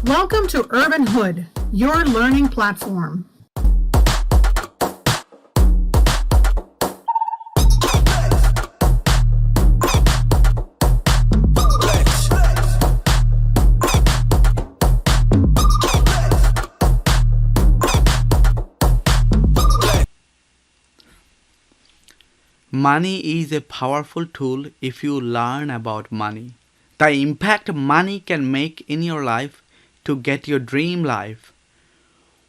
Welcome to UrbanHood, your learning platform. Money is a powerful tool if you learn about money. The impact money can make in your life to get your dream life.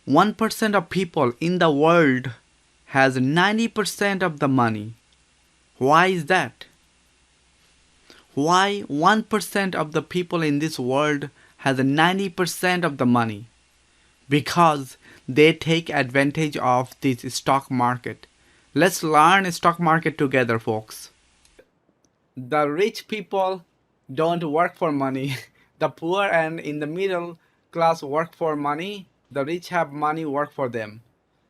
1% of people in the world has 90% of the money. Why is that? Why 1% of the people in this world has 90% of the money? Because they take advantage of this stock market. Let's learn stock market together, folks. The rich people don't work for money. The poor and in the middle class work for money. The rich have money work for them.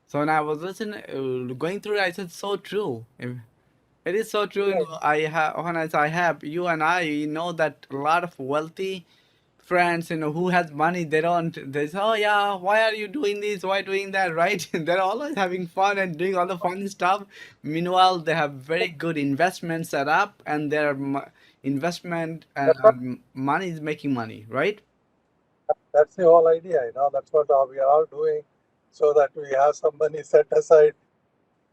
So when I was going through it, I said, so true. It is so true. I have when I have you and I know that a lot of wealthy friends, who has money, they say, oh yeah, why are you doing this? Why doing that? Right? They're always having fun and doing all the fun stuff. Meanwhile, they have very good investment set up, and their investment That's what, money is making money, right? that's the whole idea, That's what we are all doing, so that we have some money set aside,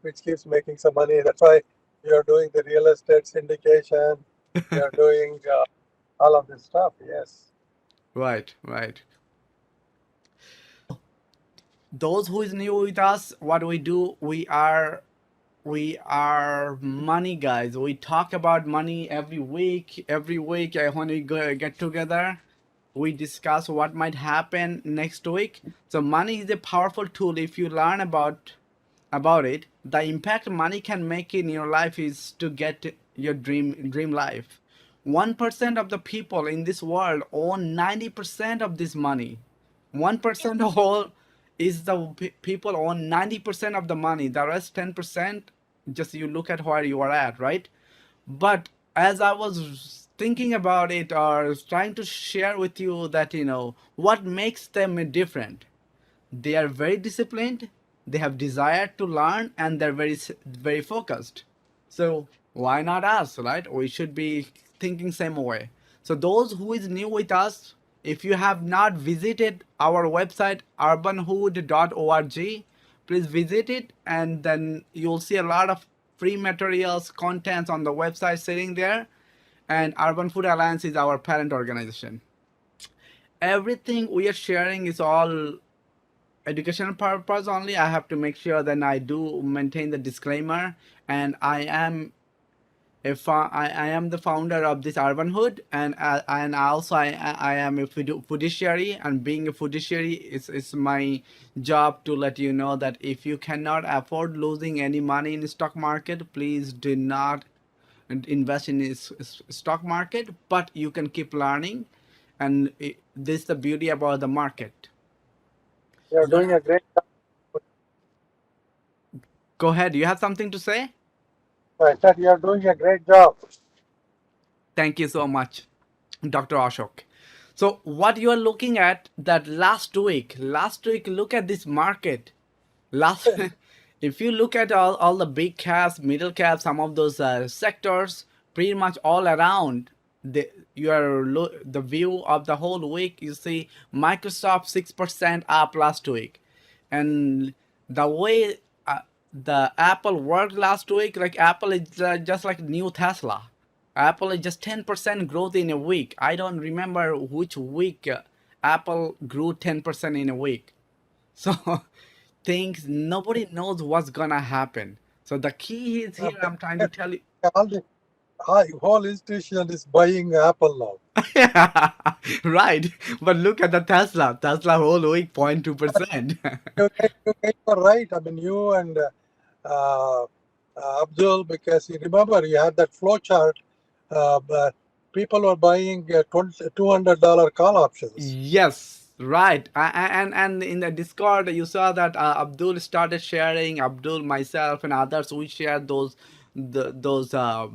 which keeps making some money. That's why you are doing the real estate syndication. You are doing all of this stuff. Yes. Right, right. Those who is new with us, what we do, we are money guys. We talk about money every week. Every week, when we get together, we discuss what might happen next week. So money is a powerful tool if you learn about it. The impact money can make in your life is to get your dream life. 1% of the people in this world own 90% of this money. 1% whole is the people own 90% of the money. The rest 10%, just you look at where you are at, right? But as I was thinking about it or trying to share with you that, what makes them different, they are very disciplined, they have desire to learn, and they're very focused. So why not us, right? We should be thinking same way. So those who is new with us, if you have not visited our website urbanhood.org, please visit it, and then you'll see a lot of free materials, contents on the website sitting there. And Urban Food Alliance is our parent organization. Everything we are sharing is all educational purpose only. I have to make sure that I do maintain the disclaimer, and I am I am the founder of this Urban Hood, and also I am a fiduciary, and being a fiduciary is my job to let you know that if you cannot afford losing any money in the stock market, please do not invest in this stock market. But you can keep learning, and this is the beauty about the market. You are doing a great job. Go ahead. You have something to say? I said you are doing a great job. Thank you so much, Dr. Ashok. So what you are looking at that last week, look at this market. Last, if you look at all the big caps, middle caps, some of those sectors, pretty much all around, the view of the whole week, you see Microsoft 6% up last week, and the way the Apple worked last week, like Apple is just like new Tesla. Apple is just 10% growth in a week. I don't remember which week Apple grew 10% in a week. So things, nobody knows what's gonna happen. So the key is here. I'm trying to tell you. All the whole institution is buying Apple now. Right, but look at the Tesla whole week 0.2%. You are right. I mean, you and uh, Abdul, because you remember you had that flow chart. But people were buying $200 call options. Yes, right. And in the Discord, you saw that Abdul started sharing. Abdul, myself, and others, we shared those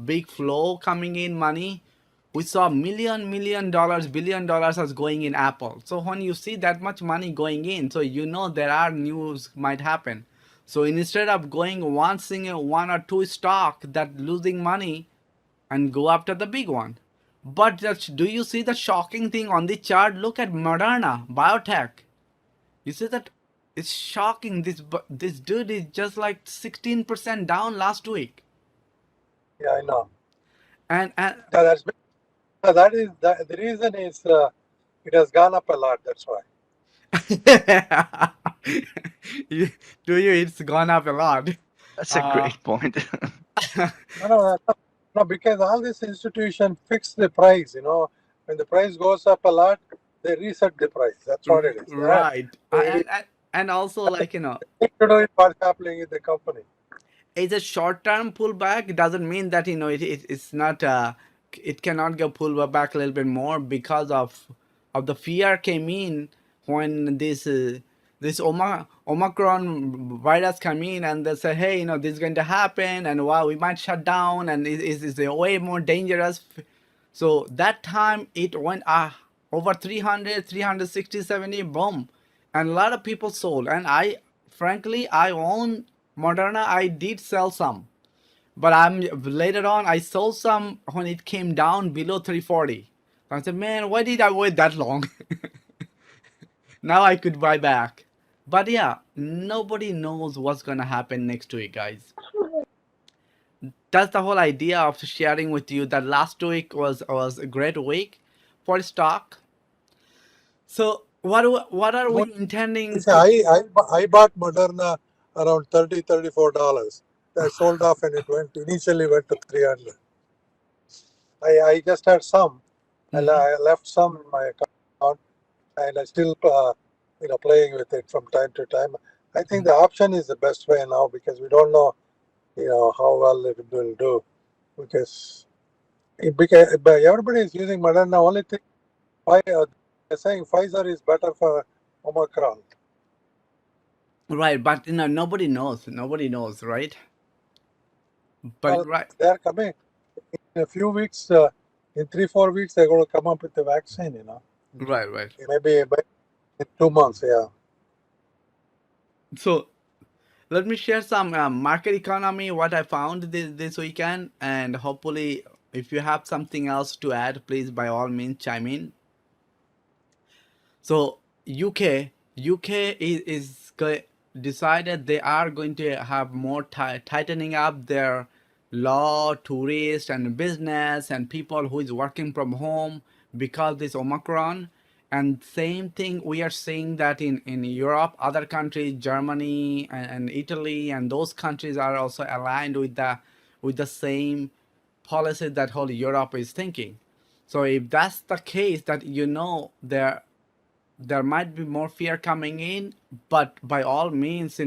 big flow coming in money. we saw million dollars, billion dollars as going in Apple. So when you see that much money going in, so you know there are news might happen. So instead of going one single one or two stock that losing money, and go after the big one. But do you see the shocking thing on the chart? Look at Moderna biotech. You see that it's shocking. This dude is just like 16% down last week, Yeah, I know. and Yeah, that the reason is it has gone up a lot. That's why. You- to you it's gone up a lot. That's a Uh, great point. No, because all these institutions fix the price. When the price goes up a lot, they reset the price. That's what it is. right, It and also like has to do with what's happening in the company. it's a short-term pullback. It doesn't mean that it's not it cannot go pull back a little bit more because of the fear came in when this Omicron virus come in, and they say, hey, this is going to happen, and wow, we might shut down, and it's way more dangerous. So that time it went over 300, 360, 70, boom. And a lot of people sold. And frankly, I own Moderna. I did sell some. But later on, I sold some when it came down below 340. I said, man, why did I wait that long? Now I could buy back. But yeah, nobody knows what's going to happen next week, guys. That's the whole idea of sharing with you that last week was a great week for stock. So what are we intending See, to? I bought Moderna around $34. I sold off and it initially went to 300. I just had some. I left some in my account, and I still playing with it from time to time. I think the option is the best way now because we don't know how well it will do, because but everybody is using Moderna. Only thing they're saying Pfizer is better for Omicron. Right, but nobody knows. Nobody knows, right? But Well, right, they're coming in a few weeks. In 3-4 weeks, they're going to come up with the vaccine. right. Maybe in 2 months. Yeah. So let me share some market economy what I found this weekend, and hopefully, if you have something else to add, please by all means chime in. So UK decided they are going to have more tightening up their law, tourists and business and people who is working from home because this Omicron. And same thing we are seeing that in Europe, other countries, Germany and Italy, and those countries are also aligned with the same policy that whole Europe is thinking. So if that's the case, that there might be more fear coming in, but by all means,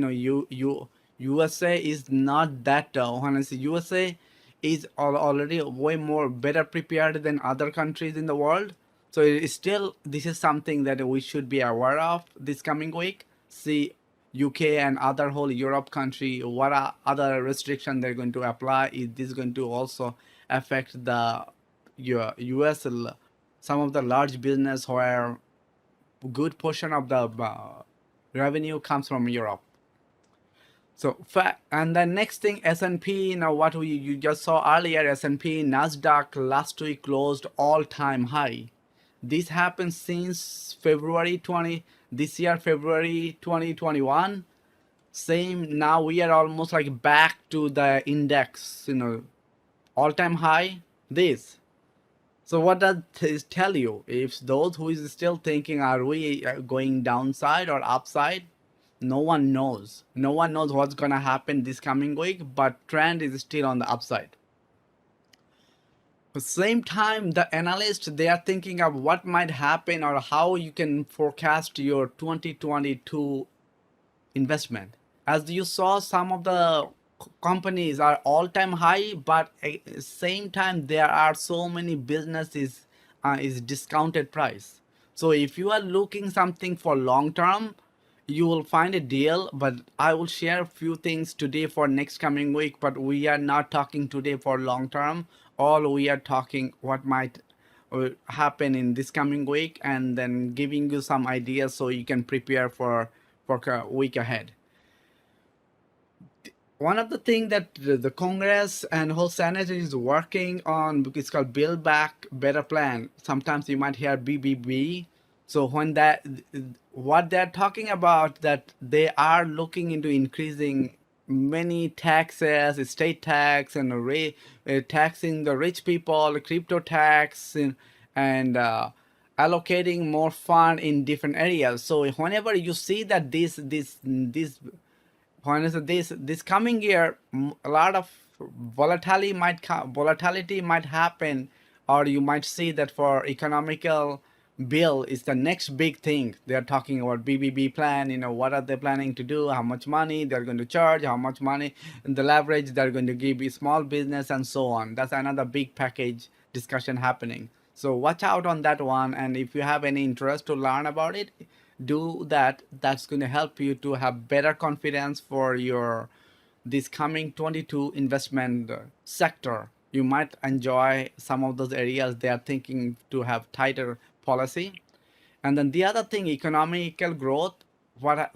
USA is not that. Honestly, USA is already way more better prepared than other countries in the world. So it is still, this is something that we should be aware of this coming week. See UK and other whole Europe country, what are other restrictions they're going to apply. Is this going to also affect the US, some of the large business where good portion of the revenue comes from Europe. So and the next thing, S&P, what you just saw earlier, S&P, Nasdaq last week closed all-time high. This happened since February 20 this year, February 2021. Same, now we are almost like back to the index, all-time high. This. So what does this tell you? If those who is still thinking, are we going downside or upside? No one knows. No one knows what's gonna happen this coming week, but trend is still on the upside. At the same time, the analysts, they are thinking of what might happen or how you can forecast your 2022 investment. As you saw, some of the companies are all-time high, but at the same time there are so many businesses is discounted price. So if you are looking something for long term, you will find a deal. But I will share a few things today for next coming week, but we are not talking today for long term. All we are talking what might will happen in this coming week, and then giving you some ideas so you can prepare for a week ahead. One of the things that the Congress and whole Senate is working on, it's called Build Back Better Plan. Sometimes you might hear BBB. So when that, what they're talking about, that they are looking into increasing many taxes, state tax, and taxing the rich people, crypto tax, and allocating more fund in different areas. So whenever you see that this when is this coming year, a lot of volatility might happen, or you might see that for economical bill is the next big thing. They're talking about BBB plan. What are they planning to do? How much money they're going to charge? How much money and the leverage they're going to give a small business and so on. That's another big package discussion happening. So watch out on that one. And if you have any interest to learn about it, do that. That's going to help you to have better confidence for your this coming 22 investment sector. You might enjoy some of those areas. They are thinking to have tighter policy. And then the other thing, economical growth.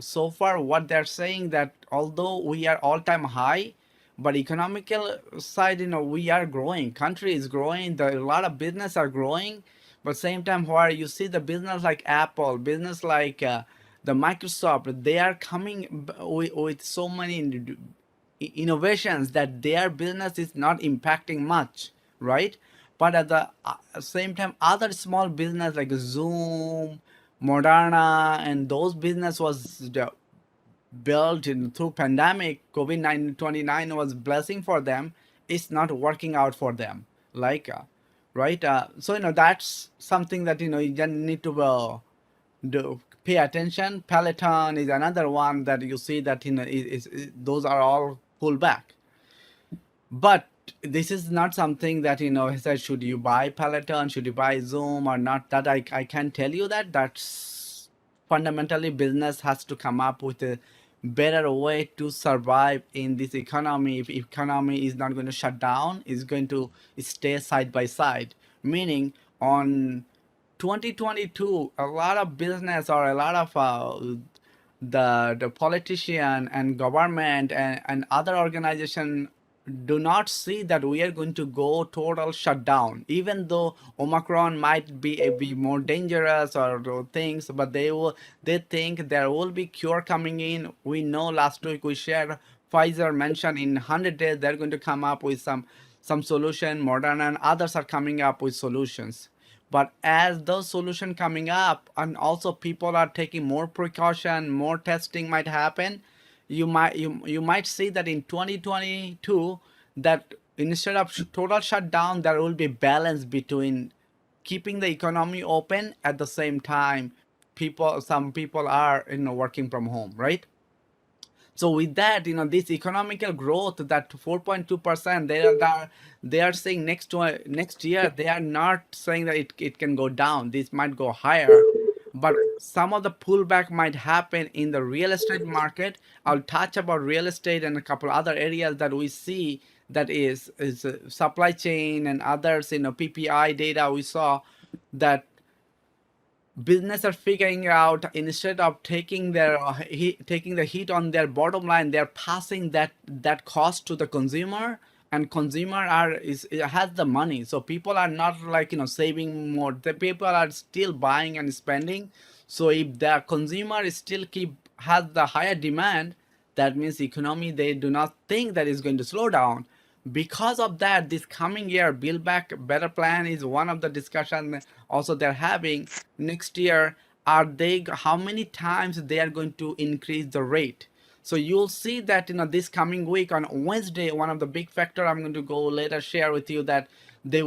So far what they're saying, that although we are all-time high, but economical side, we are growing. Country is growing. A lot of business are growing, but same time, where you see the business like Apple, business like the Microsoft, they are coming with so many innovations that their business is not impacting much, right? But at the same time, other small business like Zoom, Moderna, and those business was built through pandemic. COVID-19 was blessing for them. It's not working out for them, like right. So that's something that you just need to pay attention. Peloton is another one that you see that those are all pulled back. But this is not something that he said, should you buy Peloton, should you buy Zoom or not? That I can't tell you that. That's fundamentally business has to come up with a better way to survive in this economy. If economy is not going to shut down, it's going to stay side by side. Meaning on 2022, a lot of business or a lot of the politician and government and other organization do not see that we are going to go total shutdown, even though Omicron might be more dangerous or things, but they think there will be cure coming in. We know last week we shared Pfizer mentioned in 100 days they're going to come up with some solution. Moderna and others are coming up with solutions. But as those solutions coming up, and also people are taking more precaution, more testing might happen, you might see that in 2022, that instead of total shutdown, there will be balance between keeping the economy open at the same time. Some people are working from home, right? So with that, this economical growth, that 4.2%, they are saying next year, they are not saying that it can go down. This might go higher, but some of the pullback might happen in the real estate market. I'll touch about real estate and a couple other areas that we see, that is supply chain and others. PPI data we saw that business are figuring out, instead of taking taking the heat on their bottom line, they're passing that cost to the consumer, and consumer has the money, so people are not like saving more. The people are still buying and spending. So if the consumer is still has the higher demand, that means economy, they do not think that is going to slow down. Because of that, this coming year, Build Back Better plan is one of the discussion also they're having. Next year, how many times they are going to increase the rate? So you'll see that this coming week on Wednesday, one of the big factor I'm going to go later share with you, that they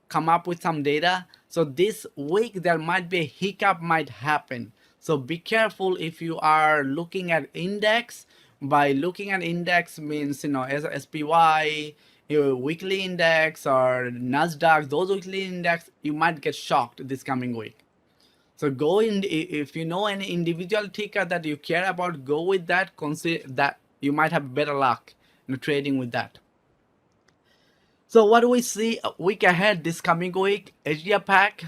come up with some data. So this week there might be a hiccup might happen. So be careful if you are looking at index. By looking at index means as SPY, your weekly index, or Nasdaq, those weekly index, you might get shocked this coming week. So go in, if you know any individual ticker that you care about, go with that. Consider that you might have better luck in trading with that. So what do we see a week ahead this coming week? Asia Pac.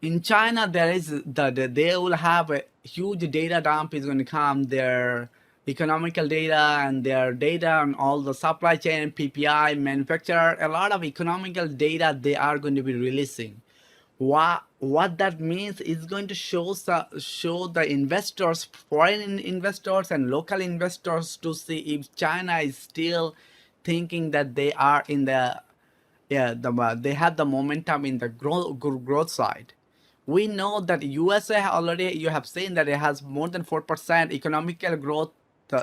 In China, there is they will have a huge data dump is going to come. Their economical data and their data on all the supply chain, PPI, manufacturer, a lot of economical data they are going to be releasing. What that means is going to show the investors, foreign investors and local investors, to see if China is still thinking that they are in the they have the momentum in the growth side. We know that USA already, you have seen that it has more than 4% economical growth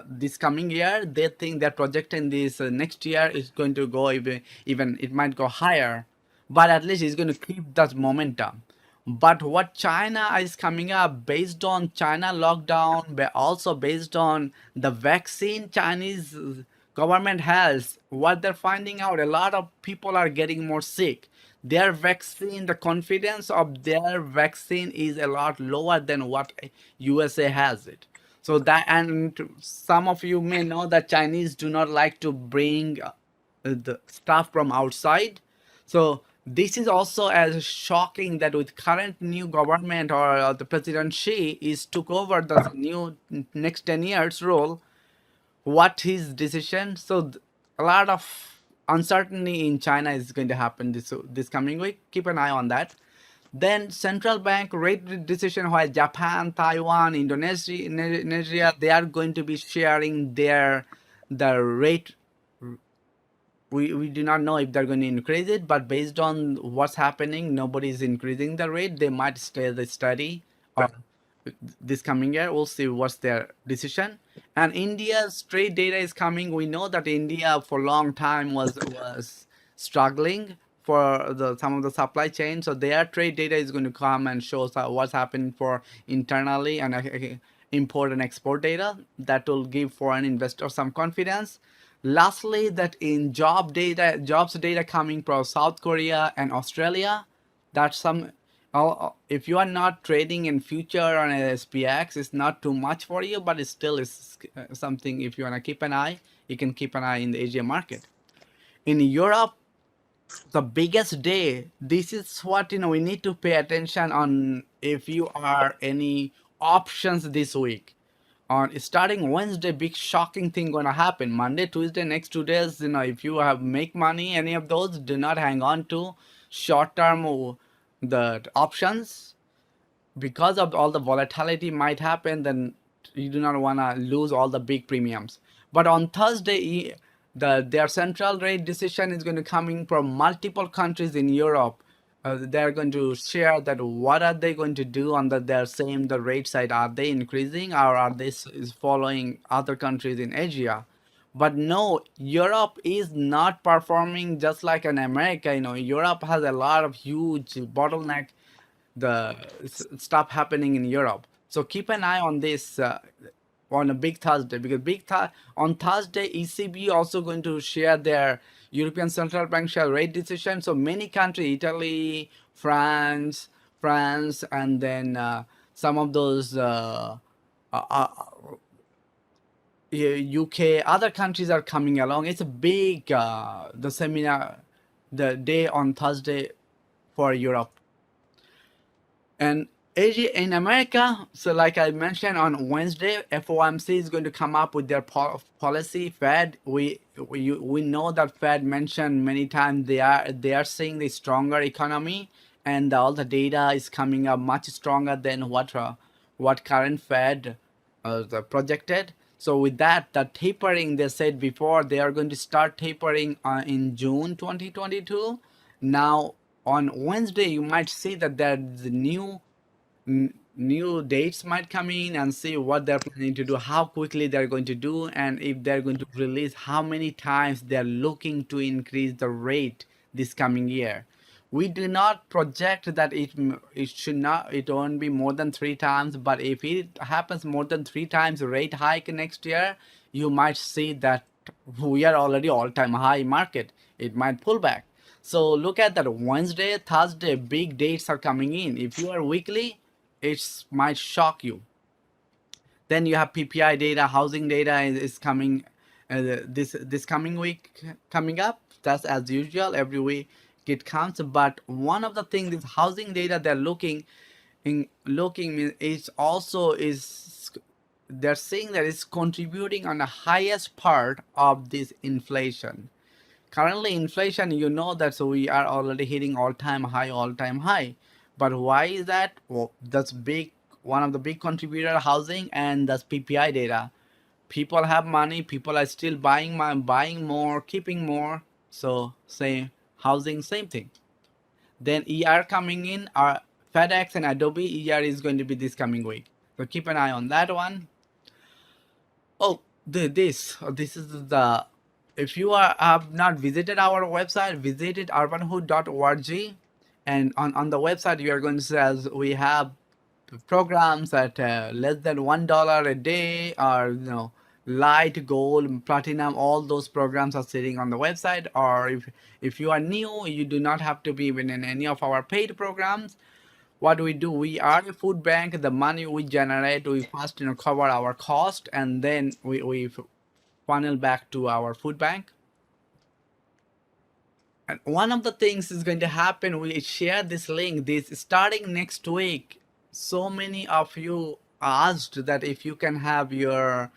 this coming year. They think they're projecting this next year is going to go even it might go higher, but at least it's going to keep that momentum. But what China is coming up based on China lockdown, but also based on the vaccine Chinese government has, what they're finding out, a lot of people are getting more sick. Their vaccine, the confidence of their vaccine is a lot lower than what USA has it. So that, and some of you may know that Chinese do not like to bring the stuff from outside. So this is also as shocking that with current new government or the President Xi is took over the new next 10 years rule, what his decision. So a lot of uncertainty in China is going to happen this coming week. Keep an eye on that. Then central bank rate decision, while Japan, Taiwan, Indonesia, they are going to be sharing the rate. We do not know if they're going to increase it, but based on what's happening, nobody is increasing the rate. They might stay the steady or this coming year. We'll see what's their decision. And India's trade data is coming. We know that India for a long time was struggling for the some of the supply chain. So their trade data is going to come and show what's happening for internally and import and export data that will give foreign investors some confidence. Lastly, that in jobs data coming from South Korea and Australia, that's some. If you are not trading in future on SPX, it's not too much for you, but it still is something. If you wanna keep an eye, you can keep an eye in the Asia market. In Europe, the biggest day. This is what we need to pay attention on. If you are any options this week, on starting Wednesday, big shocking thing gonna happen. Monday, Tuesday, next 2 days, if you have make money, any of those, do not hang on to short term the options, because of all the volatility might happen. Then you do not want to lose all the big premiums. But on Thursday, their central rate decision is going to coming from multiple countries in Europe. They're going to share that what are they going to do on their same the rate side. Are they increasing, or are they is following other countries in Asia? But no, Europe is not performing just like in America. Europe has a lot of huge bottleneck, the stuff happening in Europe. So keep an eye on this on a big Thursday, because on Thursday ECB also going to share their European Central Bank share rate decision. So many countries, Italy, France, and then some of those UK, other countries are coming along. It's a big the seminar, the day on Thursday for Europe. And Asia in America, so like I mentioned on Wednesday, FOMC is going to come up with their policy. Fed, we know that Fed mentioned many times they are seeing the stronger economy, and all the data is coming up much stronger than what current Fed projected. So with that, the tapering, they said before they are going to start tapering in June 2022. Now on Wednesday, you might see that there's new dates might come in, and see what they're planning to do, how quickly they're going to do, and if they're going to release how many times they're looking to increase the rate this coming year. We do not project that it won't be more than 3 times, but if it happens more than 3 times rate hike next year, you might see that we are already all-time high market. It might pull back. So look at that Wednesday, Thursday, big dates are coming in. If you are weekly, it might shock you. Then you have PPI data, housing data is coming this coming week coming up. That's as usual. Every week it comes. But one of the things is housing data they're looking is also is they're saying that it's contributing on the highest part of this inflation. Currently, inflation, you know that so we are already hitting all time high. But why is that? Well, that's big. One of the big contributor housing and that's PPI data. People have money. People are still buying more, keeping more. So say housing, same thing. Then ER coming in, our FedEx and Adobe ER is going to be this coming week. So keep an eye on that one. Oh, this is the if you have not visited our website, visit it urbanhood.org, and on the website you are going to see as we have programs at less than $1 a day, or light, gold, platinum. All those programs are sitting on the website. Or if you are new, you do not have to be even in any of our paid programs. What we do, we are a food bank. The money we generate, we first cover our cost, and then we funnel back to our food bank. And one of the things is going to happen, we share this link, this starting next week. So many of you asked that if you can have your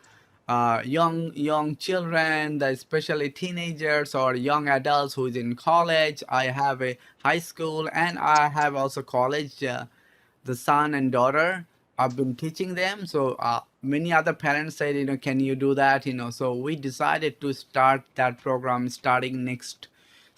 young children, especially teenagers or young adults who's in college. I have a high school and I have also college, the son and daughter. I've been teaching them. So many other parents said, can you do that? So we decided to start that program starting next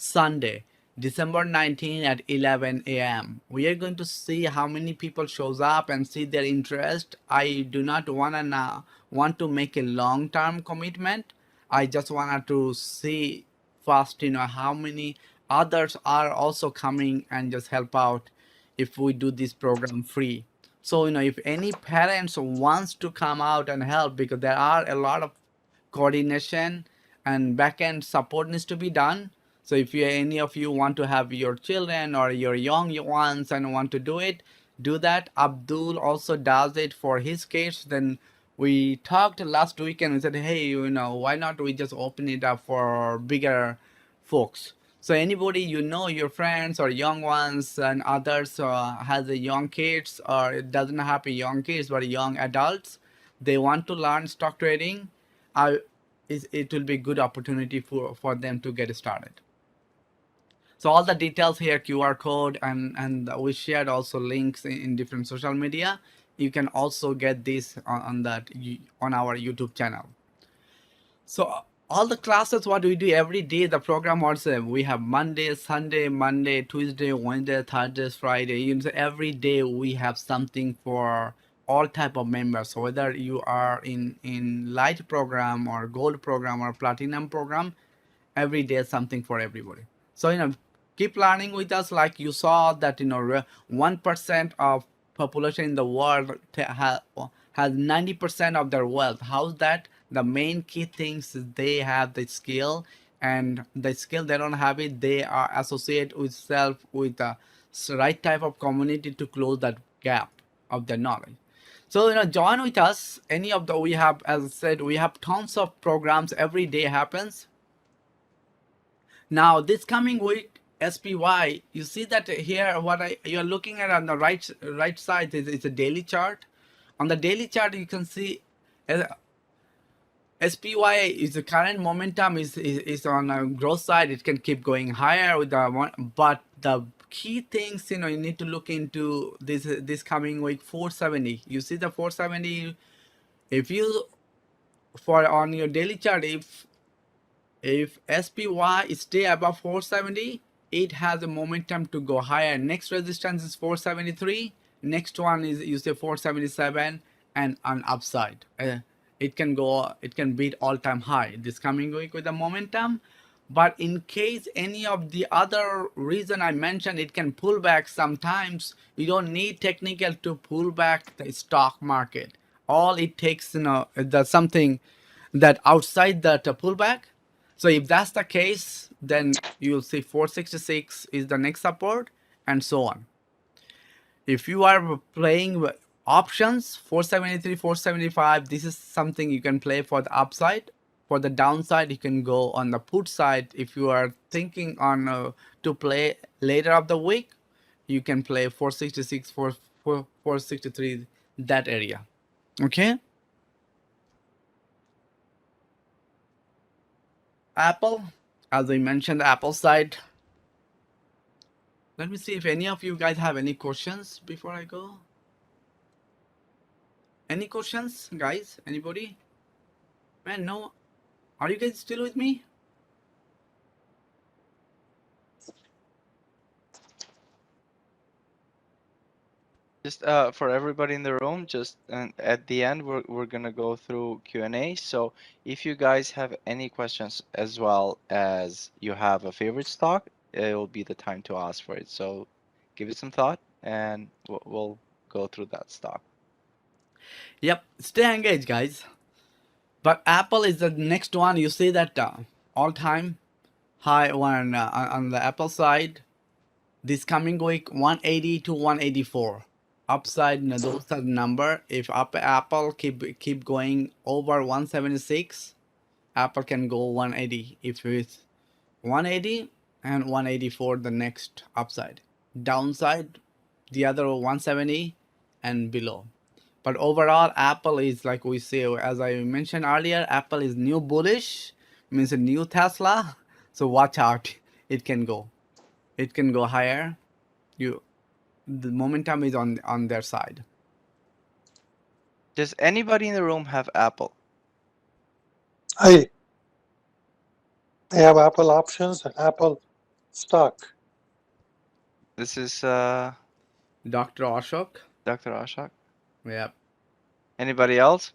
Sunday, December 19 at 11 a.m. We are going to see how many people shows up and see their interest. I do not want to make a long-term commitment. I just wanted to see first, how many others are also coming and just help out if we do this program free. So, if any parents wants to come out and help, because there are a lot of coordination and back-end support needs to be done. So if any of you want to have your children or your young ones and want to do it, do that. Abdul also does it for his kids. Then we talked last week and we said, hey, why not we just open it up for bigger folks? So anybody, your friends or young ones and others has a young kids, or it doesn't have a young kids but young adults, they want to learn stock trading, it will be a good opportunity for them to get started. So all the details here, QR code, and we shared also links in different social media. You can also get this on our YouTube channel. So all the classes, what we do every day, the program also, we have Monday, Sunday, Monday, Tuesday, Wednesday, Thursday, Friday. So every day we have something for all type of members. So whether you are in light program or gold program or platinum program, every day something for everybody. So keep learning with us. Like you saw that 1% of population in the world has 90% of their wealth. How's that? The main key things is they have the skill, and the skill they don't have it, they are associated with with the right type of community to close that gap of their knowledge. So join with us. We have, as I said, we have tons of programs every day happens. Now this coming week, SPY, you see that here you're looking at on the right side is a daily chart. On the daily chart you can see SPY is the current momentum is on a growth side. It can keep going higher with the one, but the key things you need to look into this coming week, 470. You see the 470. If you on your daily chart, if SPY stay above 470, it has a momentum to go higher. Next resistance is 473. Next one is you say 477, and on upside. It can beat all-time high this coming week with the momentum. But in case any of the other reason I mentioned, it can pull back sometimes. You don't need technical to pull back the stock market. All it takes, there's something that outside that pullback. So if that's the case, then you'll see 466 is the next support, and so on. If you are playing options, 473, 475, this is something you can play for the upside. For the downside, you can go on the put side. If you are thinking on to play later of the week, you can play 466, 463, that area. Okay. Apple, as I mentioned, the Apple side. Let me see if any of you guys have any questions before I go. Any questions, guys? Anybody? Man, no. Are you guys still with me? Just for everybody in the room, just at the end, we're gonna go through Q&A. So if you guys have any questions as well as you have a favorite stock, it will be the time to ask for it. So give it some thought, and we'll go through that stock. Yep. Stay engaged, guys. But Apple is the next one. You see that all-time high one on the Apple side. This coming week, 180 to 184. Upside, those are the number. If Apple keep going over 176, Apple can go 180. If it's 180 and 184, the next upside. Downside, the other 170 and below. But overall, Apple is, like we say, as I mentioned earlier, Apple is new bullish, means a new Tesla. So watch out. It can go higher. The momentum is on their side. Does anybody in the room have Apple? I have Apple options and Apple stock. This is Dr. Ashok. Dr. Ashok. Yeah. Anybody else?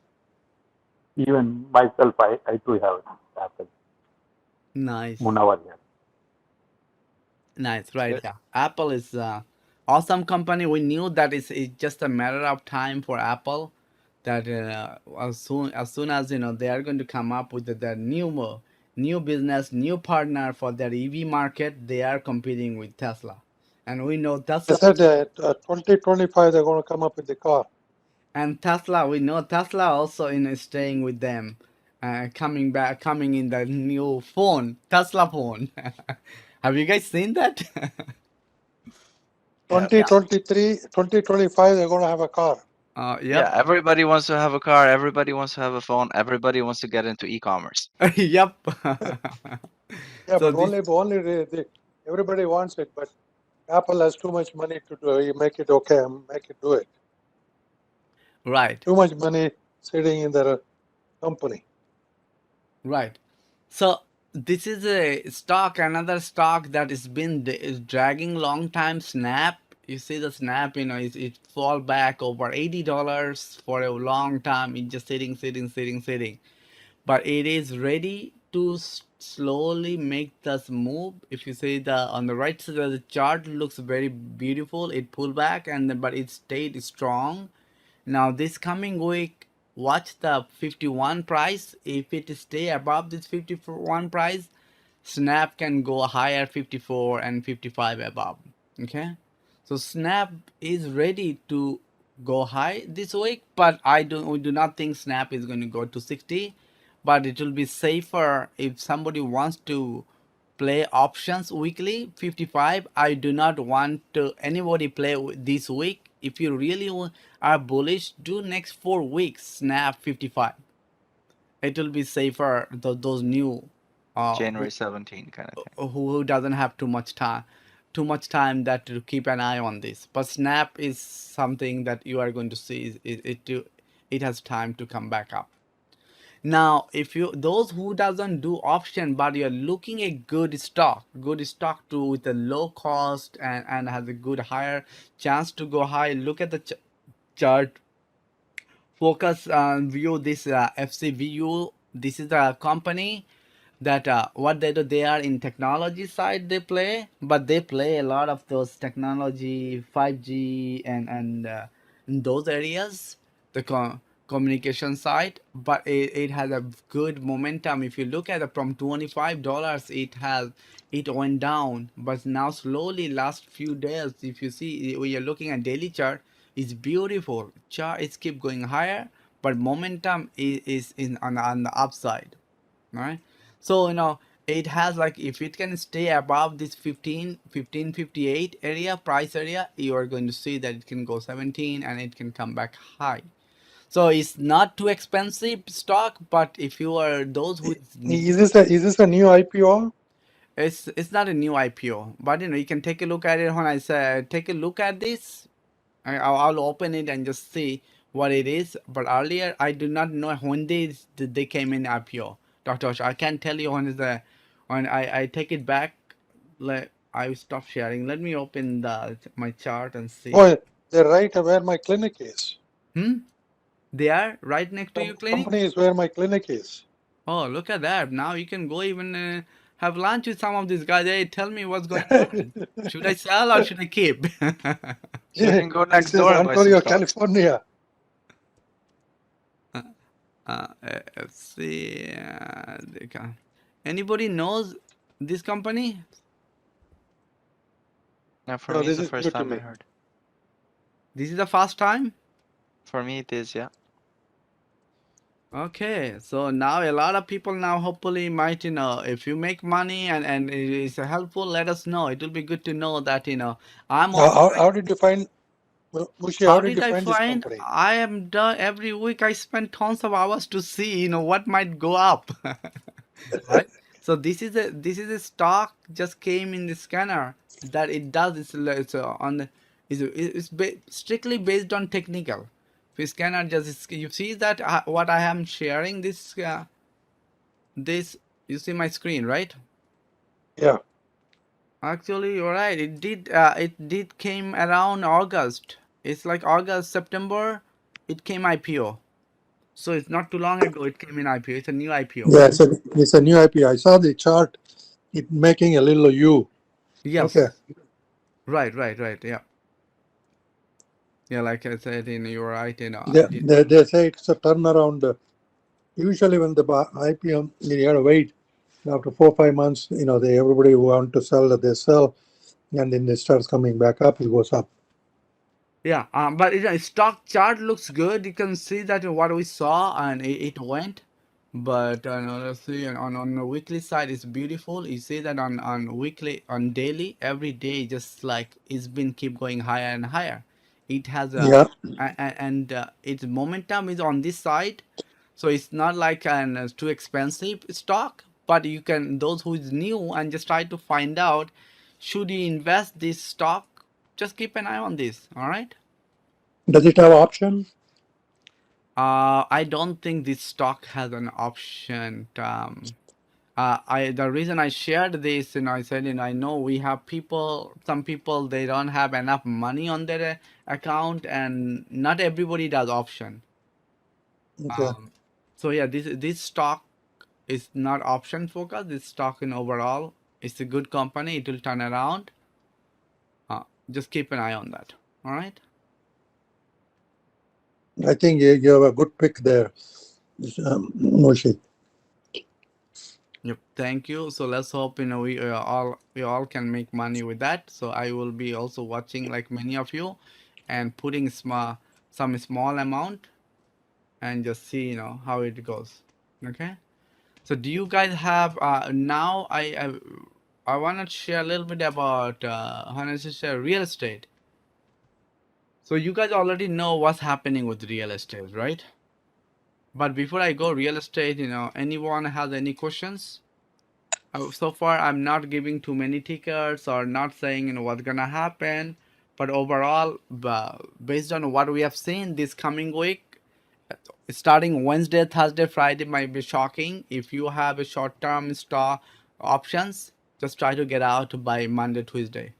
Even myself, I too have Apple. Nice. Munawar here. Nice, right? Good. Yeah. Apple is awesome company. We knew that it's just a matter of time for Apple. That as soon as they are going to come up with the new business, new partner for their EV market, they are competing with Tesla, and we know They Tesla. said 2025 they're going to come up with the car. And Tesla, we know Tesla also is staying with them, coming in the new phone, Tesla phone. Have you guys seen that? 2023, 2025 they're going to have a car. Yep. Yeah, everybody wants to have a car. Everybody wants to have a phone. Everybody wants to get into e-commerce. Yep. Yeah, So but only everybody wants it, but Apple has too much money to do. You make it okay, make it do it. Right. Too much money sitting in their company. Right. So this is a stock, another stock that has been is dragging long time. Snap. You see the Snap, it fall back over $80 for a long time. It's just sitting. But it is ready to slowly make this move. If you see on the right side of the chart, looks very beautiful. It pulled back but it stayed strong. Now this coming week, watch the 51 price. If it stay above this 51 price, Snap can go higher, 54 and 55 above. Okay, so Snap is ready to go high this week, but we do not think Snap is going to go to 60. But it will be safer if somebody wants to play options weekly. 55, I do not want to anybody play this week. If you really are bullish, do next 4 weeks Snap 55. It will be safer. Those new January 17 kind of thing. who doesn't have too much time that to keep an eye on this. But Snap is something that you are going to see it has time to come back up. Now, if those who doesn't do option, but you're looking a good stock to with a low cost and has a good higher chance to go high, look at the chart. Focus on view this FCVU. This is a company that what they do, they are in technology side they play, but they play a lot of those technology 5G and in those areas, the communication side. But it has a good momentum. If you look at it from $25, it went down, but now slowly last few days, if you see when you're looking at daily chart, it's beautiful chart. It's keep going higher, but momentum is on the upside. All right. So, it has like, if it can stay above this 1558 area, price area, you are going to see that it can go 17 and it can come back high. So it's not too expensive stock, but if you are those who need, Is this a new IPO? it's not a new IPO, but you can take a look at it. When I say take a look at this, I'll open it and just see what it is. But earlier, I do not know when they came in IPO. Dr. Osh, I can't tell you when I take it back. I will stop sharing. Let me open my chart and see. Oh, they're right where my clinic is. They are right next to your clinic. Company is where my clinic is. Oh, look at that! Now you can go even have lunch with some of these guys. Hey, tell me what's going on. Should I sell or should I keep? So you can go next This is door and buy some Ontario, stocks. California. Let's see. Anybody knows this company? Now, for No, me, it's this the is first good to time I me. heard. This is the first time? For me, it is, yeah. Okay, so now a lot of people now hopefully might, if you make money and it is helpful, let us know. It will be good to know that, I'm also How did you find, Mushi, how how did did you I find this find? company? I am done every week. I spend tons of hours to see, what might go up, right? So this is a stock just came in the scanner that it does. It's on the strictly based on technical. If scanner just you see that what I am sharing this you see my screen, right? Yeah. Actually, you're right. It did came around August. It's like August, September. It came IPO. So it's not too long ago. It came in IPO. It's a new IPO. Yeah, it's a new IPO. I saw the chart. It making a little U. Yes. Okay. Right. Yeah. Yeah. Like I said, you're right. They say it's a turnaround. Usually when the IPO, you gotta wait. After 4 or 5 months, everybody who want to sell, they sell, and then it starts coming back up. It goes up. Yeah. But stock chart looks good. You can see that what we saw and it went. But let's see on the weekly side, it's beautiful. You see that on weekly, on daily, every day, just like it's been keep going higher and higher. It has Yeah. and its momentum is on this side, so it's not like an too expensive stock. But you can those who is new and just try to find out, should you invest this stock? Just keep an eye on this. All right. Does it have option? I don't think this stock has an option. The reason I shared this, I said, I know we have some people they don't have enough money on their account, and not everybody does option. Okay. So yeah, this stock is not option focused. This stock in overall, it's a good company. It will turn around. Just keep an eye on that. All right. I think you have a good pick there, Mushi. Yep. Thank you. So let's hope we all can make money with that. So I will be also watching like many of you, and putting some small amount, and just see how it goes. Okay. So do you guys have now? I want to share a little bit about how to share real estate. So you guys already know what's happening with real estate, right? But before I go real estate, anyone has any questions? So far, I'm not giving too many tickets or not saying what's gonna happen, but overall, based on what we have seen this coming week, starting Wednesday, Thursday, Friday might be shocking. If you have a short-term stock options, just try to get out by Monday, Tuesday,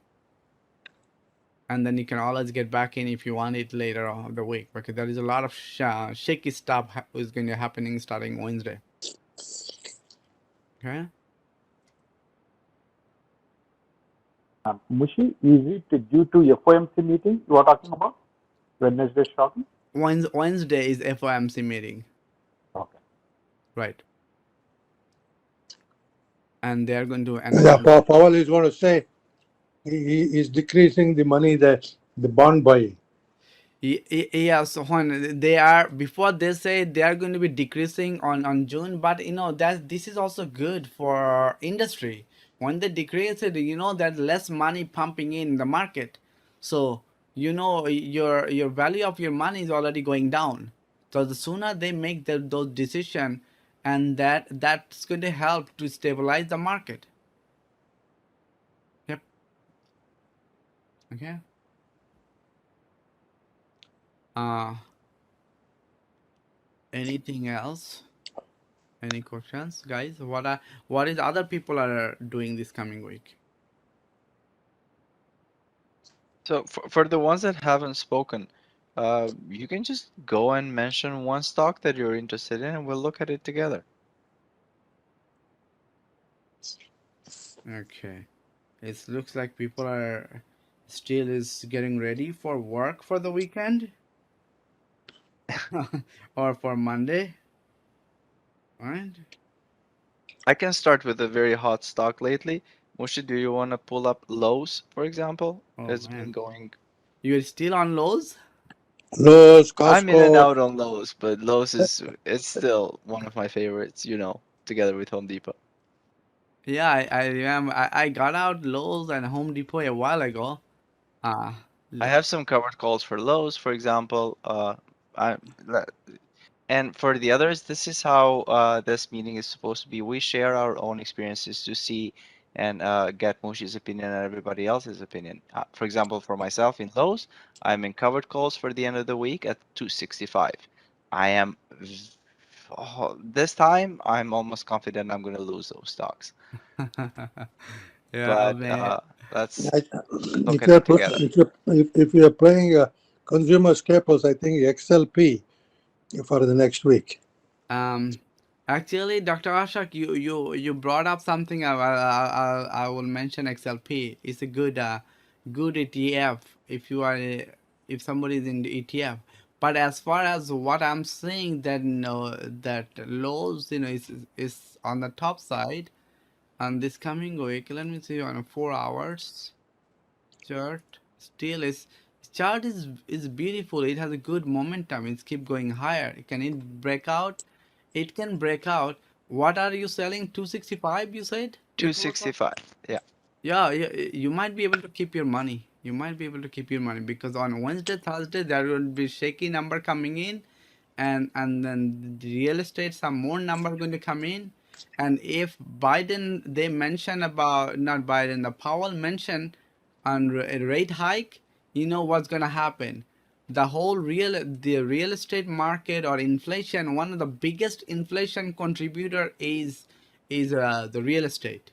and then you can always get back in if you want it later of the week, because there is a lot of shaky stuff is going to happening starting Wednesday. Okay. Mushi, is it due to FOMC meeting you are talking about? Wednesday shocking? Wednesday is FOMC meeting. Okay. Right. And they're going to Yeah, announce. Powell is going to say he is decreasing the money that the bond buying. Yeah, so when they are before they say they are going to be decreasing on June, but that this is also good for industry. When they decrease it, there's less money pumping in the market, so your value of your money is already going down. So the sooner they make those decision, and that's going to help to stabilize the market. Yep. Okay. Uh, Anything else? Any questions, guys? What is other people are doing this coming week? So for the ones that haven't spoken, you can just go and mention one stock that you're interested in, and we'll look at it together. Okay, it looks like people are still is getting ready for work for the weekend or for Monday, right? I can start with a very hot stock lately. Mushi, do you want to pull up Lowe's, for example? Oh It's been man, going. you're still on lows? Lowe's, I'm in and Costco. out on Lowe's, but Lowe's is it's still one of my favorites, together with Home Depot. Yeah, I am. I got out Lowe's and Home Depot a while ago. Uh, I l- have some covered calls for Lowe's, for example. I le- and for the others, this is how this meeting is supposed to be. We share our own experiences to see and get Mushi's opinion and everybody else's opinion. For example, for myself in Lowe's, I'm in covered calls for the end of the week at 265. I am this time I'm almost confident I'm going to lose those stocks, yeah, but man. let's I- look If at you're it pl- together. if you're playing consumer staples, I think XLP for the next week. Um, Actually, Dr. Ashok, you brought up something. I will mention XLP. It's a good ETF if you are if somebody is in the ETF. But as far as what I'm saying, that that Lowe's is on the top side on this coming week. Let me see on 4 hours chart. Still is chart is beautiful. It has a good momentum. It's keep going higher. Can it break out? It can break out. What are you selling? 265, you said? You told us? 265. Yeah. Yeah, you might be able to keep your money. You might be able to keep your money because on Wednesday, Thursday, there will be shaky number coming in, and then the real estate, some more number going to come in. And if Biden, they mention about, not Biden, the Powell mentioned on a rate hike, you know what's going to happen. The real estate market or inflation, one of the biggest inflation contributor is the real estate.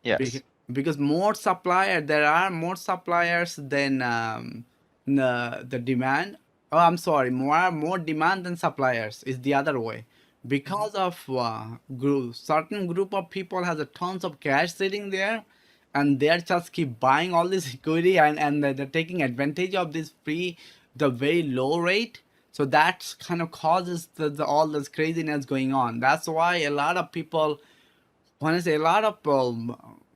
Yes. Because there are more suppliers than the demand. Oh, I'm sorry, more demand than suppliers is the other way. Because of certain group of people has a tons of cash sitting there, and they're just keep buying all this equity, and they're taking advantage of the very low rate. So that kind of causes all this craziness going on. That's why a lot of people, honestly, a lot of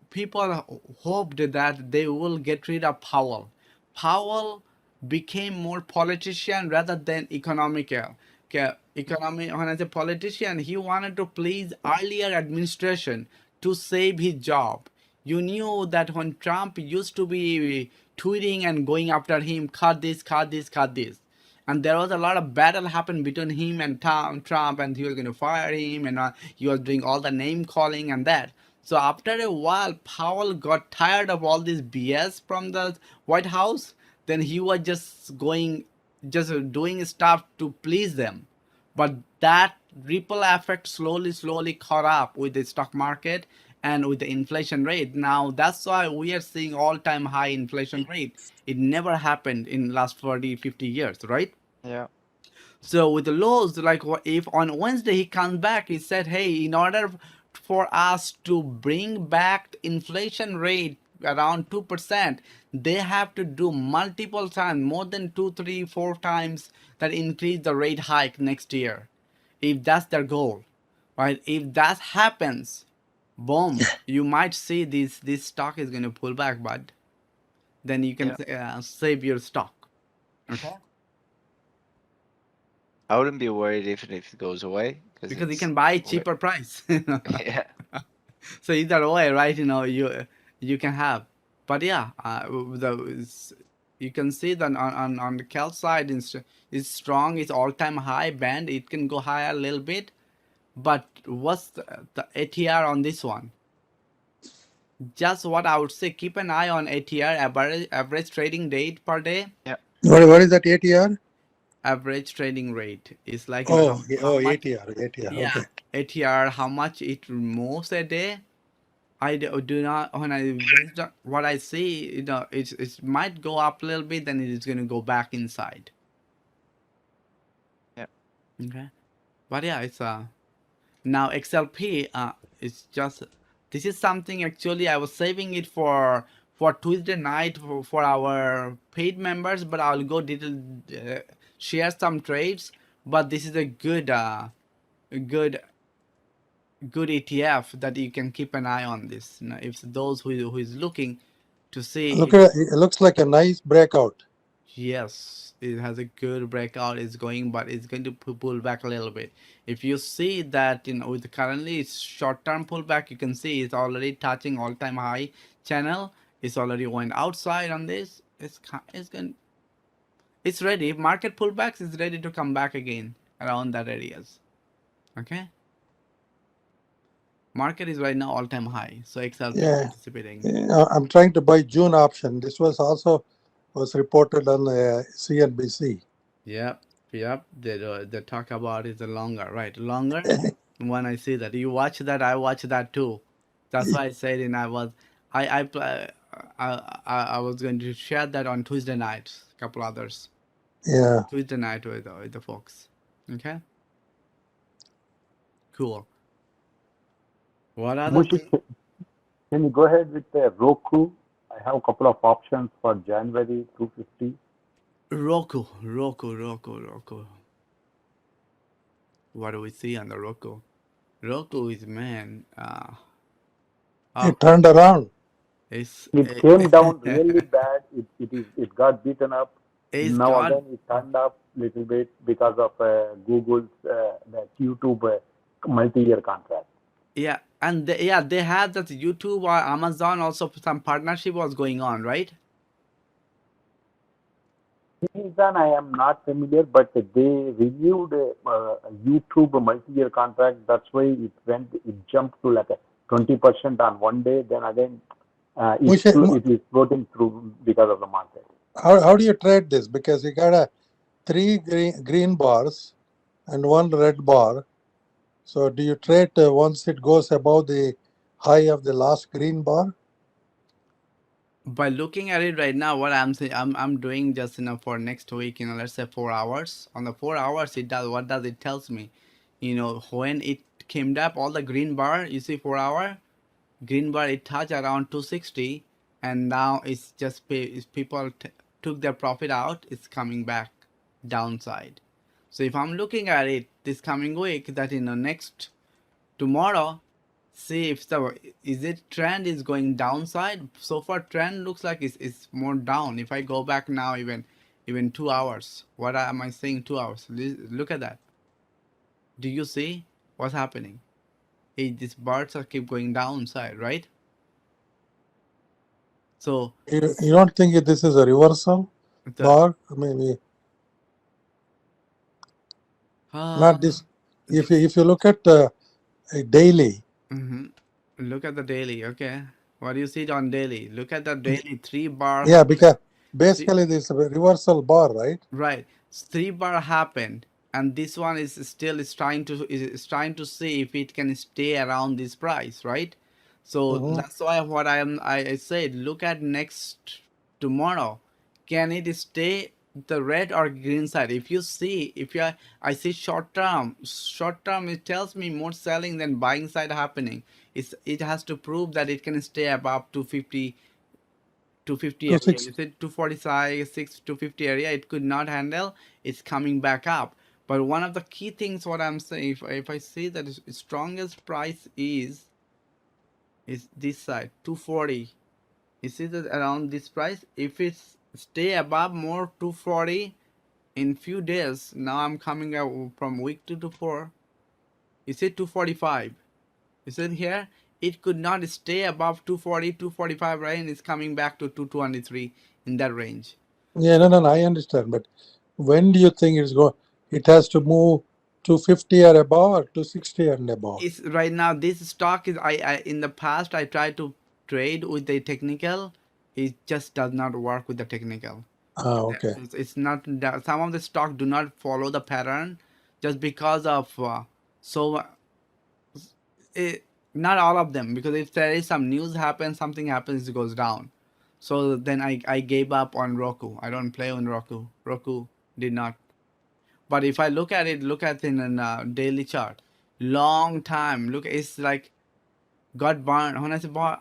people hoped that they will get rid of Powell. Powell became more politician rather than economical. Okay, when I say politician, he wanted to please earlier administration to save his job. You knew that when Trump used to be tweeting and going after him, cut this, cut this, cut this, and there was a lot of battle happened between him and Trump, and he was going to fire him, and he was doing all the name calling and that. So after a while, Powell got tired of all this BS from the White House. Then he was just doing stuff to please them. But that ripple effect slowly caught up with the stock market and with the inflation rate. Now that's why we are seeing all-time high inflation rate. It never happened in last 40, 50 years, right? Yeah. So with the laws, like if on Wednesday he comes back, he said, hey, in order for us to bring back the inflation rate around 2%, they have to do multiple times, more than two, three, four times that increase the rate hike next year. If that's their goal, right? If that happens, boom, you might see this stock is going to pull back, but then you can Yeah. save your stock. Okay. I wouldn't be worried if it goes away because because you it's can buy cheaper price. yeah. So either way, right? You can have, but yeah, you can see that on the Cal side is strong. It's all time high band. It can go higher a little bit, but what's the ATR on this one? Just what I would say, keep an eye on ATR, average trading date per day. What is that ATR? Average trading rate is like Oh, how much, ATR. yeah, Okay. ATR, how much it moves a day. I do not, when I based on what I see, it might go up a little bit, then it is going to go back inside. Yeah. Okay, but yeah, it's now XLP. It's just, this is something actually I was saving it for Tuesday night for our paid members, but I'll go share some trades. But this is a good ETF that you can keep an eye on this. If those who is looking to see Look at it. It looks like a nice breakout. yes, it has a good breakout. It's going, but it's going to pull back a little bit. If you see that, with currently it's short-term pullback, you can see it's already touching all-time high channel. It's already went outside on this. It's ready. Market pullbacks is ready to come back again around that areas. Okay. Market is right now all-time high, so XLP Yeah. participating. I'm trying to buy June option. This was reported on CNBC. Yep. They talk about it the longer, right? Longer. When I see that, you watch that, I watch that too. That's why I said, and I was going to share that on Tuesday night. A couple others Yeah. Tuesday night with the folks. Okay. Cool. What other Mushi, thing? can you go ahead with the Roku? I have a couple of options for January 250. Roku. What do we see on the Roku? Roku is, man. Oh, It turned around. it's It came down really bad. It got beaten up. it's Now got again it turned up little bit because of Google's that YouTube multi-year contract. yeah, and they had that YouTube or Amazon also some partnership was going on, right? Reason I am not familiar, but they reviewed a YouTube multi-year contract. That's why it jumped to like a 20% on one day. Then again, it is floating through because of the market. How do you trade this? Because you got three green bars and one red bar. So do you trade once it goes above the high of the last green bar? By looking at it right now, what I'm saying, I'm doing just for next week, let's say 4 hours. On the 4 hours, it does what does it tells me, when it came up all the green bar, you see 4 hour green bar, it touched around 260, and now it's just people took their profit out, it's coming back downside. So if I'm looking at it this coming week, that next tomorrow, see if the trend is going downside. So far trend looks like it's more down. If I go back now, even 2 hours, what am I saying? 2 hours, look at that. Do you see what's happening? These bars are keep going downside, right? So You don't think this is a reversal bar? Maybe not this. If you look at a daily, look at the daily. Okay, what do you see on daily? Look at the daily 3 bar. yeah, because basically this is a reversal bar, right? Right, 3 bar happened, and this one is still trying to see if it can stay around this price, right? So that's why what I said, look at next tomorrow. Can it stay the red or green side? If you see, I see short term, it tells me more selling than buying side happening. It has to prove that it can stay above 250 area. You said 246, 250 area, it could not handle. It's coming back up. But one of the key things, what I'm saying, if I see that its strongest price is this side, 240. You see that around this price, if it's stay above more 240 in few days, now I'm coming out from week 2 to 4. You see 245. You see here, it could not stay above 240, 245, right? And it's coming back to 223 in that range. Yeah, no, I understand. But when do you think it has to move 250 or above or 260 and above? It's right now, this stock is, I in the past I tried to trade with the technical. It just does not work with the technical. Okay. It's not that some of the stock do not follow the pattern just because of not all of them, because if there is some news happens, something happens, it goes down. So then I gave up on Roku. I don't play on Roku. Roku did not. But if I look at it, look at in a daily chart, long time. Look, it's like got burned. When I say burned,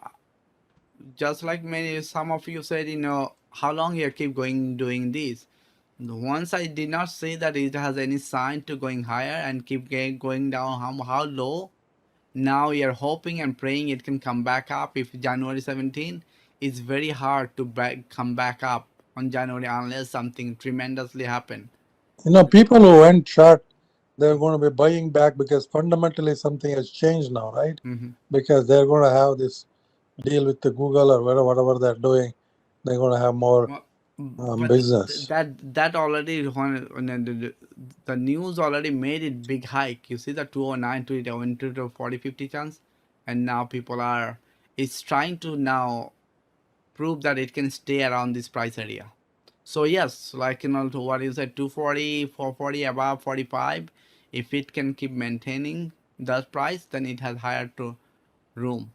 just like some of you said, how long you keep going doing this. Once I did not say that it has any sign to going higher and keep going down how low. Now you're hoping and praying it can come back up. If January 17, it's very hard to come back up on January unless something tremendously happen. People who went short, they're going to be buying back because fundamentally something has changed now, right? Mm-hmm. Because they're going to have this deal with the Google or whatever they're doing. They're going to have more But business. that already the news already made it big hike. You see the 209 to it went to 40-50 chance, and now people are it's trying to now prove that it can stay around this price area. So yes, like to what you said, 240, 440, above 45, if it can keep maintaining that price, then it has higher room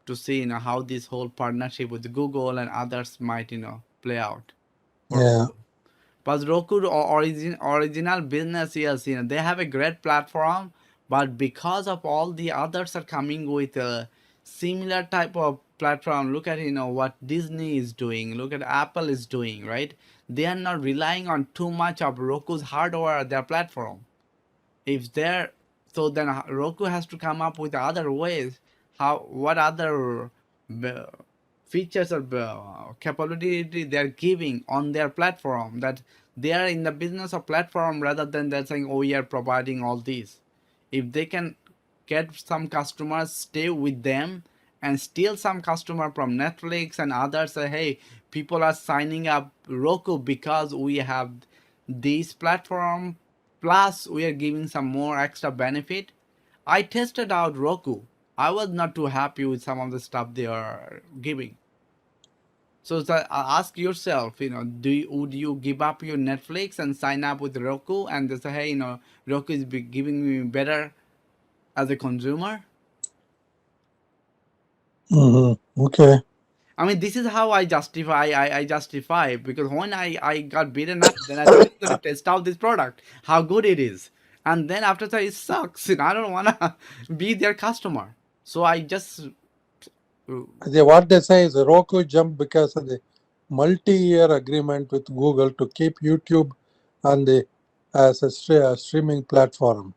to see how this whole partnership with Google and others might play out for Yeah. Roku. But Roku original business, yes, they have a great platform, but because of all the others are coming with a similar type of platform. Look at what Disney is doing, look at Apple is doing, right? They are not relying on too much of Roku's hardware, their platform. If they're so, then Roku has to come up with other ways. What other features or capability they're giving on their platform, that they are in the business of platform rather than they're saying, oh, we are providing all these. If they can get some customers, stay with them, and steal some customer from Netflix and others, say, hey, people are signing up Roku because we have this platform, plus we are giving some more extra benefit. I tested out Roku. I was not too happy with some of the stuff they are giving. So ask yourself, would you give up your Netflix and sign up with Roku and they say, hey, Roku is giving me better as a consumer? Mm-hmm. Okay. I mean, this is how I justify. I justify because when I got beaten up, then I said, I'm going to test out this product, how good it is, and then after that it sucks. I don't want to be their customer, so I just. What they say is Roku jumped because of the multi-year agreement with Google to keep YouTube on the as a streaming platform.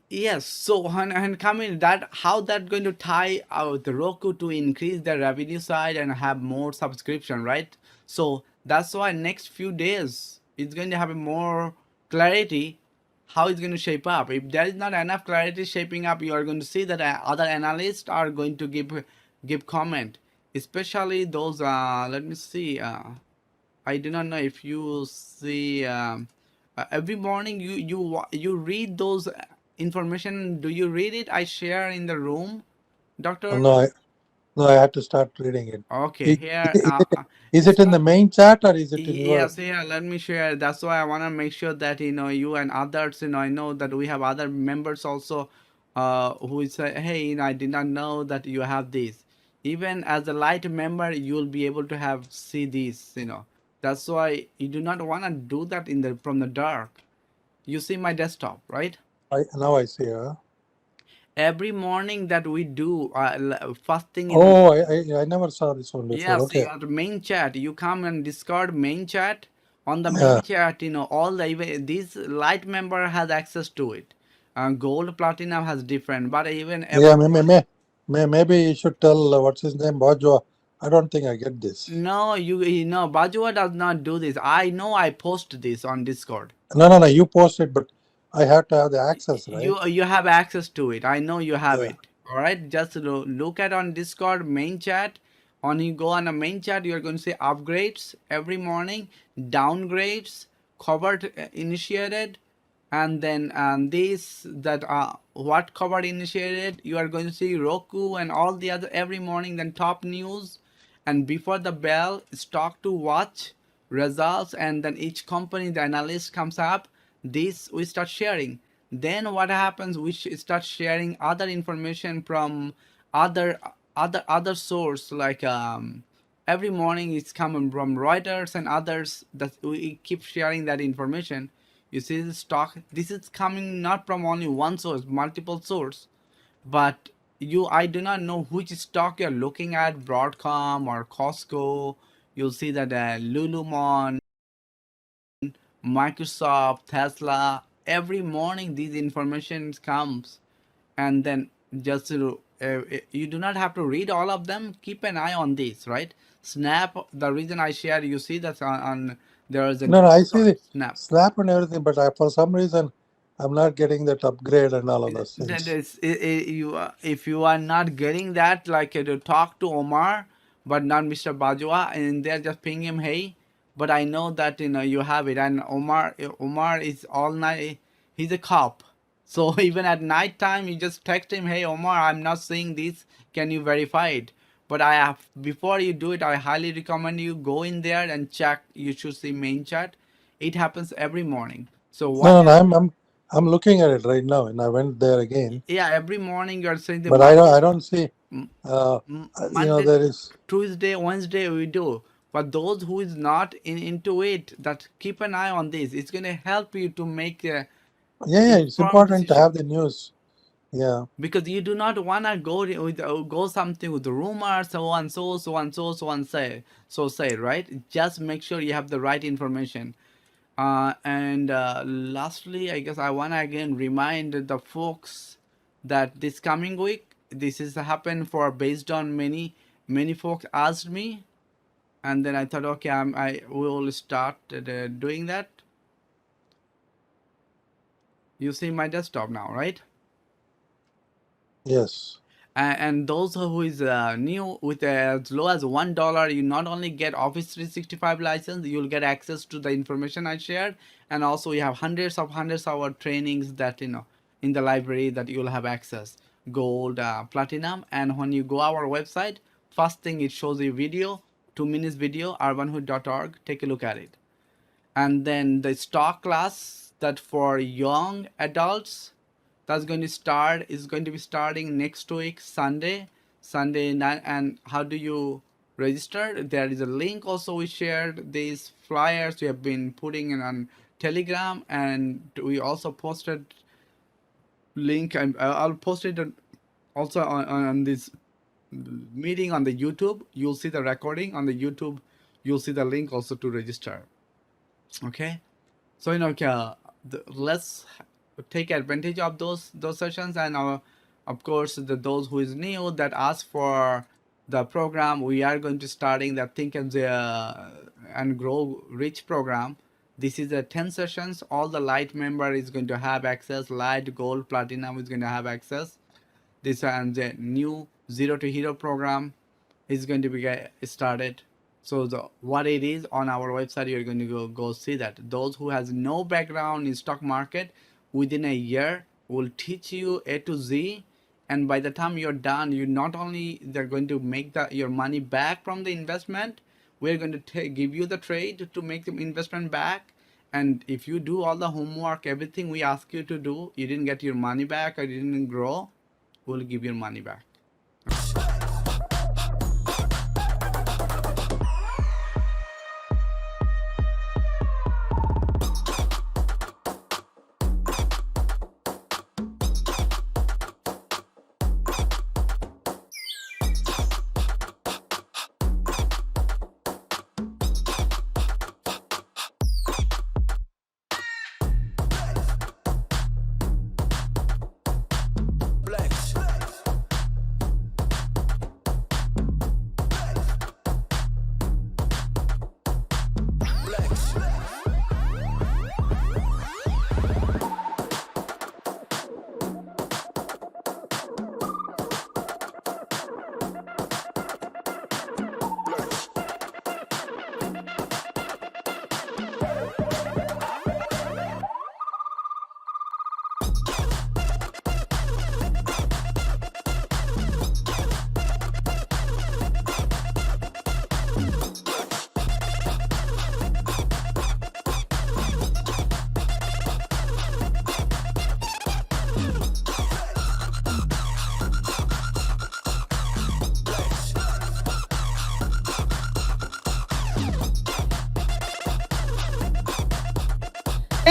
Yes, so and coming that, how that going to tie out the Roku to increase their revenue side and have more subscription, right? So that's why next few days it's going to have a more clarity how it's going to shape up. If there is not enough clarity shaping up, you are going to see that other analysts are going to give comment, especially those. Let me see. I do not know if you see every morning you read those information. Do you read it? I share in the room, doctor. No, I had to start reading it. Okay, here Is it in the main chat or is it in your? Yes, yeah, let me share. That's why I want to make sure that you and others, I know that we have other members also who say, hey, I did not know that you have this. Even as a light member, you'll be able to see this. That's why you do not want to do that from the dark. You see my desktop, right? Now I see. Huh? Every morning that we do fasting in I never saw this one before. yes, Okay. you have the main chat. You come and Discord main chat. On the main chat, all these light member has access to it. Gold, platinum has different, but even Yeah, maybe you should tell what's his name, Bajwa, I don't think I get this. No, you know, Bajwa does not do this. I know I post this on Discord. No. You posted, but I have to have the access, right? You have access to it. I know you have Yeah. it. All right, just look at on Discord main chat. On you go on a main chat, you're going to see upgrades every morning, downgrades, covered initiated, and then these that what covered initiated. You are going to see Roku and all the other every morning. Then top news, and before the bell, stock to watch, results, and then each company the analyst comes up. This we start sharing. Then what happens, we start sharing other information from other source, like every morning it's coming from Reuters and others, that we keep sharing that information. You see the stock, this is coming not from only one source, multiple source. But I do not know which stock you're looking at, Broadcom or Costco. You'll see that Lululemon, Microsoft, Tesla, every morning these information comes. And then just you do not have to read all of them. Keep an eye on this, right? Snap, the reason I share, you see that on there is a No, I see the Snap. Snap and everything, but for some reason, I'm not getting that upgrade and all of those That things. is, you if you are not getting that, like to talk to Omar, but not Mr. Bajwa, and they're just ping him, hey. But I know that you have it, and Omar is all night. He's a cop, so even at night time, you just text him, hey Omar, I'm not seeing this. Can you verify it? But I have, before you do it, I highly recommend you go in there and check. You should see main chat. It happens every morning. So what? No, I'm looking at it right now, and I went there again, Yeah, every morning you are saying the but I don't see. Monday, There is. Tuesday, Wednesday we do. But those who is not into it, that keep an eye on this. It's going to help you to make a Yeah, it's informed important to decision. have the news. Yeah. Because you do not want to go with go something with the rumors, so and say, right? Just make sure you have the right information. And lastly, I guess I want to again remind the folks that this coming week, this is happen for based on many folks asked me, and then I thought, okay, I will start doing that. You see my desktop now, right? Yes. And those who is new, with as low as $1, you not only get Office 365 license, you'll get access to the information I shared, and also you have hundreds of our trainings that in the library that you'll have access, gold, platinum. And when you go our website, first thing it shows you video, 2 minutes video, urbanhood.org. Take a look at it. And then the stock class that for young adults, that's going to be starting next week, Sunday night. And how do you register? There is a link also. We shared these flyers we have been putting in on Telegram, and we also posted link, and I'll post it also on this meeting on the YouTube. You'll see the recording on the YouTube. You'll see the link also to register. Okay, so let's take advantage of those sessions. And of course, those who is new that ask for the program, we are going to starting the Think and Grow Rich program. This is the 10 sessions. All the light member is going to have access. Light, gold, platinum is going to have access. This and the new Zero to Hero program is going to be started. So what it is on our website, you're going to go see that. Those who has no background in stock market, within a year will teach you A to Z. And by the time you're done, you not only they're going to make your money back from the investment, we're going to give you the trade to make the investment back. And if you do all the homework, everything we ask you to do, you didn't get your money back or you didn't grow, we'll give your money back.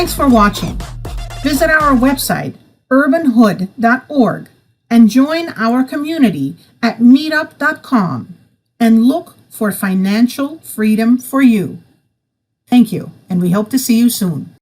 Thanks for watching. Visit our website, urbanhood.org, and join our community at meetup.com and look for financial freedom for you. Thank you, and we hope to see you soon.